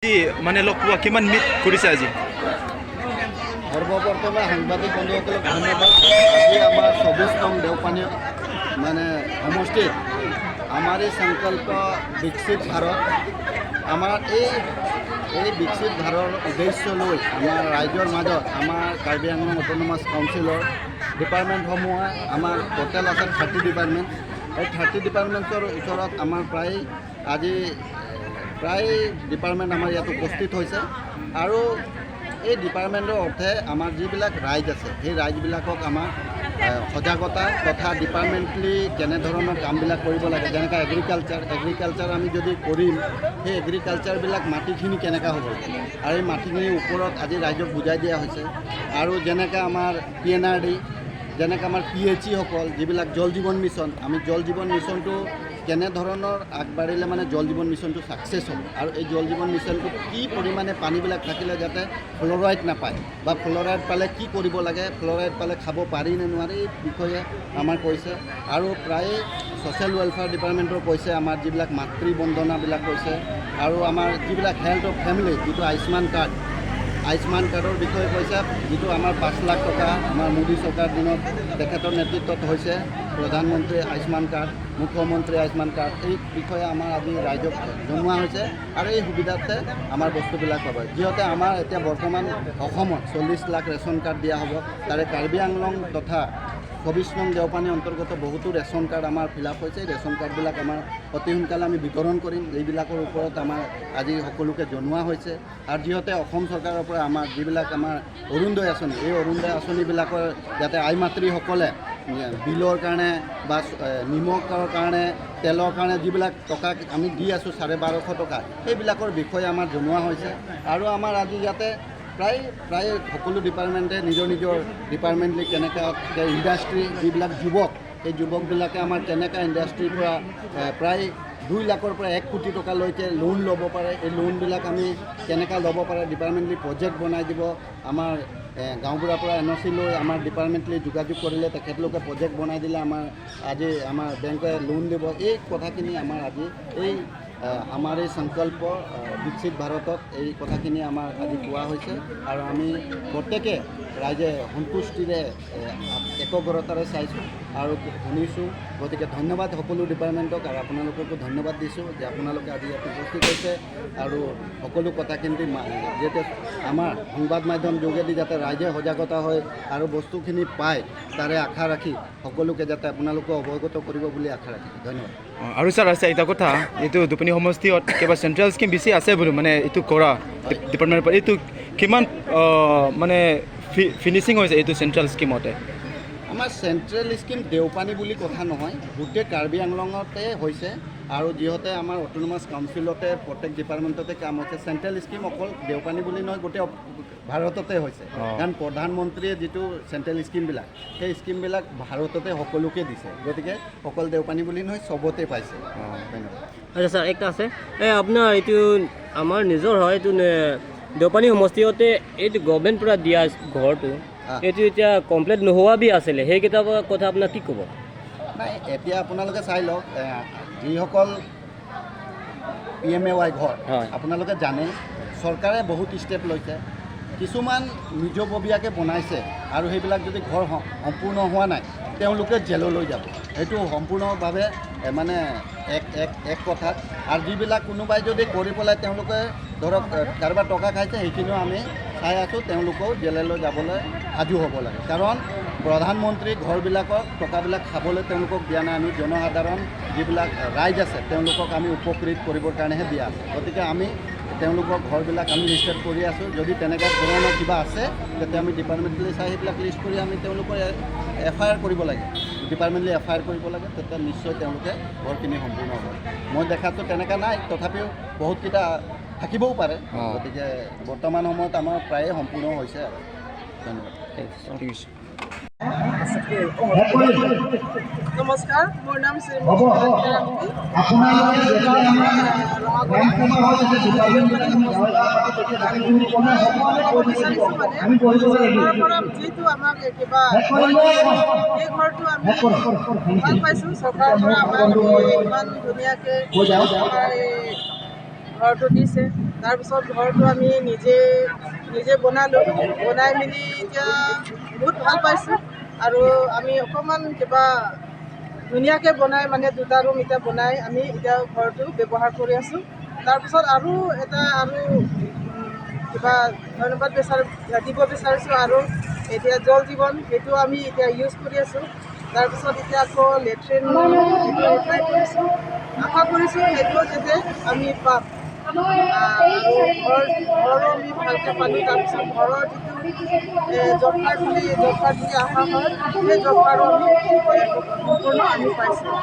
মানে লগ পোৱা কিমান মিনিট কৰিছে আজি? সর্বপ্রথমে সাংবাদিক বন্ধুসকলক ধন্যবাদ। আজি আমার 24 নং দেওপানী মানে সমষ্টিত আমার এই সংকল্প বিকশিত ভারত আমার এই বিকশিত ভাৰতৰ উদ্দেশ্য লৈ আমাৰ ৰাইজৰ মাজত আমাৰ কাৰ্বি আংলং অটোনমাছ কাউন্সিলৰ ডিপাৰ্টমেণ্টসমূহে আমাৰ টোটেল আছে 30 ডিপাৰ্টমেণ্ট। এই 30 ডিপাৰ্টমেণ্টৰ ওচৰত আমাৰ প্ৰায় ডিপাৰ্টমেণ্ট আমাৰ ইয়াত উপস্থিত হৈছে আৰু এই ডিপাৰ্টমেণ্টৰ অৰ্থে আমাৰ যিবিলাক ৰাইজ আছে সেই ৰাইজবিলাকক আমাৰ সজাগতা তথা ডিপাৰ্টমেণ্টলি কেনেধৰণৰ কামবিলাক কৰিব লাগে, যেনেকৈ এগ্ৰিকালচাৰ আমি যদি কৰিম সেই এগ্ৰিকালচাৰবিলাক মাটিখিনি কেনেকৈ হ'ব লাগে আৰু এই মাটিখিনিৰ ওপৰত আজি ৰাইজক বুজাই দিয়া হৈছে। আৰু যেনেকৈ আমাৰ PNRD, যেনেকৈ আমাৰ PHEসকল যিবিলাক জল জীৱন মিছন, আমি জল জীৱন মিছনটো কেনেধৰণৰ আগবাঢ়িলে মানে জল জীৱন মিছনটো ছাকচেছ হ'ব আৰু এই জল জীৱন মিছনটোত কি পৰিমাণে পানীবিলাক থাকিলে যাতে ফ্ল'ৰাইড নাপায় বা ফ্ল'ৰাইড পালে কি কৰিব লাগে, ফ্ল'ৰাইড পালে খাব পাৰি নে নোৱাৰি এই বিষয়ে আমাৰ কৈছে। আৰু প্ৰায় ছ'চিয়েল ৱেলফেয়াৰ ডিপাৰ্টমেণ্টৰ কৈছে, আমাৰ যিবিলাক মাতৃ বন্দনাবিলাক কৈছে আৰু আমাৰ যিবিলাক হেল্থ অফ ফেমিলি যিটো আয়ুষ্মান কাৰ্ডৰ বিষয়ে কৈছে, যিটো আমাৰ 5 লাখ টকা আমাৰ মোদী চৰকাৰ দিনত তেখেতৰ নেতৃত্বত হৈছে প্ৰধানমন্ত্ৰী আয়ুষ্মান কাৰ্ড, মুখ্যমন্ত্ৰী আয়ুষ্মান কাৰ্ড, এই বিষয়ে আমাৰ আজি ৰাইজক জনোৱা হৈছে আৰু এই সুবিধাতে আমাৰ বস্তুবিলাক পাব। যিহেতু আমাৰ এতিয়া বৰ্তমান অসমত 40 লাখ ৰেচন কাৰ্ড দিয়া হ'ব, তাৰে কাৰ্বি আংলং তথা 24 নং দেওপানী অন্তৰ্গত বহুতো ৰেচন কাৰ্ড আমাৰ ফিল আপ হৈছে। ৰেচন কাৰ্ডবিলাক আমাৰ অতি সোনকালে আমি বিতৰণ কৰিম, এইবিলাকৰ ওপৰত আমাৰ আজি সকলোকে জনোৱা হৈছে। আৰু যিহেতু অসম চৰকাৰৰ পৰা আমাৰ যিবিলাক আমাৰ অৰুণোদয় আঁচনি, এই অৰুণোদয় আঁচনিবিলাকৰ যাতে আই মাতৃসকলে বিলৰ কাৰণে বা নিমখৰ কাৰণে, তেলৰ কাৰণে যিবিলাক টকা আমি দি আছোঁ 1250 টকা, সেইবিলাকৰ বিষয়ে আমাৰ জনোৱা হৈছে। আৰু আমাৰ আজি ইয়াতে প্ৰায় সকলো ডিপাৰ্টমেণ্টে নিজৰ ডিপাৰ্টমেণ্টলি কেনেকৈ ইণ্ডাষ্ট্ৰী যিবিলাক যুৱক, এই যুৱকবিলাকে আমাৰ কেনেকৈ ইণ্ডাষ্ট্ৰীৰ পৰা প্ৰায় 2 লাখৰ পৰা 1 কোটি টকালৈকে লোন ল'ব পাৰে, এই লোনবিলাক আমি কেনেকৈ ল'ব পাৰে ডিপাৰ্টমেণ্টলি প্ৰজেক্ট বনাই দিব। আমাৰ গাঁওবুঢ়াৰ পৰা NOC লৈ আমাৰ ডিপাৰ্টমেণ্টলি যোগাযোগ কৰিলে তেখেতলোকে প্ৰজেক্ট বনাই দিলে আজি আমাৰ বেংকে লোন দিব। এই কথাখিনি আমাৰ আজি আমাৰ এই সংকল্প বিকশিত ভাৰতত এই কথাখিনি আমাৰ আজি কোৱা হৈছে আৰু আমি প্ৰত্যেকে ৰাইজে সন্তুষ্টিৰে একগ্ৰতাৰে চাইছোঁ আৰু শুনিছোঁ। গতিকে ধন্যবাদ সকলো ডিপাৰ্টমেণ্টক আৰু আপোনালোককো ধন্যবাদ দিছোঁ যে আপোনালোকে আজি ইয়াত উপস্থিত হৈছে আৰু সকলো কথাখিনি যাতে আমাৰ সংবাদ মাধ্যম যোগেদি যাতে ৰাইজে সজাগতা হয় আৰু বস্তুখিনি পায় তাৰে আশা ৰাখি সকলোকে যাতে আপোনালোকে অৱগত কৰিব বুলি আশা ৰাখিছোঁ। ধন্যবাদ। আৰু ছাৰ আছে এটা কথা, এইটো দুপনি সমষ্টিত কিবা চেণ্ট্ৰেল স্কিম বেছি আছে বোলো, মানে এইটো কৰা ডিপাৰ্টমেণ্টৰ পৰা এইটো কিমান মানে ফিনিচিং হৈছে এইটো চেণ্ট্ৰেল স্কিমতে? আমাৰ চেণ্ট্ৰেল স্কিম দেওপানী বুলি কথা নহয়, গোটেই কাৰ্বি আংলঙতে হৈছে আৰু যিহেতু আমাৰ অটোনমাছ কাউন্সিলতে প্ৰত্যেক ডিপাৰ্টমেণ্টতে কাম হৈছে। চেণ্ট্ৰেল স্কিম অকল দেওপানী বুলি নহয়, গোটেই ভাৰততে হৈছে, কাৰণ প্ৰধানমন্ত্ৰীয়ে যিটো চেণ্ট্ৰেল স্কিমবিলাক সেই স্কিমবিলাক ভাৰততে সকলোকে দিছে। গতিকে অকল দেওপানী বুলি নহয়, চবতে পাইছে। ধন্যবাদ। আচ্ছা ছাৰ, একটা আছে আপোনাৰ এইটো আমাৰ নিজৰ হয়, এইটো দেওপানী সমষ্টিতে এইটো গভৰ্ণমেণ্ট পৰা দিয়া ঘৰটো, এইটো এতিয়া কমপ্লিট নোহোৱা বি আছিলে, সেইকেইটা কথা আপোনাক কি ক'ব? নাই, এতিয়া আপোনালোকে চাই লওক, যিসকল PMAY ঘৰ আপোনালোকে জানে চৰকাৰে বহুত ষ্টেপ লৈছে, কিছুমান নিজববীয়াকৈ বনাইছে আৰু সেইবিলাক যদি ঘৰ সম্পূৰ্ণ হোৱা নাই তেওঁলোকে জেললৈ যাব, সেইটো সম্পূৰ্ণভাৱে মানে এক কথাত। আৰু যিবিলাক কোনোবাই যদি কৰি পেলাই তেওঁলোকে ধৰক কাৰোবাৰ টকা খাইছে, সেইখিনিও আমি চাই আছোঁ, তেওঁলোকেও জেললৈ যাবলৈ সাজু হ'ব লাগে। কাৰণ প্ৰধানমন্ত্ৰী ঘৰবিলাকক টকাবিলাক খাবলৈ তেওঁলোকক দিয়া নাই, আমি জনসাধাৰণ যিবিলাক ৰাইজ আছে তেওঁলোকক আমি উপকৃত কৰিবৰ কাৰণেহে দিয়া আছে। গতিকে আমি তেওঁলোকৰ ঘৰবিলাক আমি লিষ্টেড কৰি আছোঁ। যদি তেনেকৈ ধৰণৰ কিবা আছে তেতিয়া আমি ডিপাৰ্টমেণ্টলি চাই সেইবিলাক লিষ্ট কৰি আমি তেওঁলোকৰ FIR কৰিব লাগে, ডিপাৰ্টমেণ্টলি FIR কৰিব লাগে, তেতিয়া নিশ্চয় তেওঁলোকে ঘৰখিনি সম্পূৰ্ণ হ'ব। মই দেখাততো তেনেকৈ নাই, তথাপিও বহুতকেইটা থাকিবও পাৰে। গতিকে বৰ্তমান সময়ত আমাৰ প্ৰায়ে সম্পূৰ্ণ হৈছে আৰু। ধন্যবাদ। নমস্কাৰ, মোৰ নাম যিহেতু আমাক কিবা এই ঘৰটো আমি ভাল পাইছোঁ, চৰকাৰৰ পৰা আমাক ইমান ধুনীয়াকৈ আমাৰ এই ঘৰটো দিছে। তাৰপিছত ঘৰটো আমি নিজে বনালোঁ, বনাই মেলি এতিয়া বহুত ভাল পাইছোঁ। আৰু আমি অকণমান কিবা ধুনীয়াকৈ বনাই মানে 2টা ৰুম এতিয়া বনাই আমি এতিয়া ঘৰটো ব্যৱহাৰ কৰি আছোঁ। তাৰপিছত আৰু কিবা ধন্যবাদ দিব বিচাৰিছোঁ। আৰু এতিয়া জল জীৱন সেইটো আমি এতিয়া ইউজ কৰি আছোঁ। তাৰপিছত এতিয়া আকৌ লেট্ৰিন সেইটো এপ্লাই কৰিছোঁ, আশা কৰিছোঁ সেইটো যাতে আমি পাম। আৰু ঘৰো আমি ভালকৈ পালোঁ। তাৰপিছত ঘৰৰ যিটো জব কাৰ্ড বুলি অহা হয়, সেই জব কাৰ্ডো আমি সম্পূৰ্ণ আমি পাইছোঁ।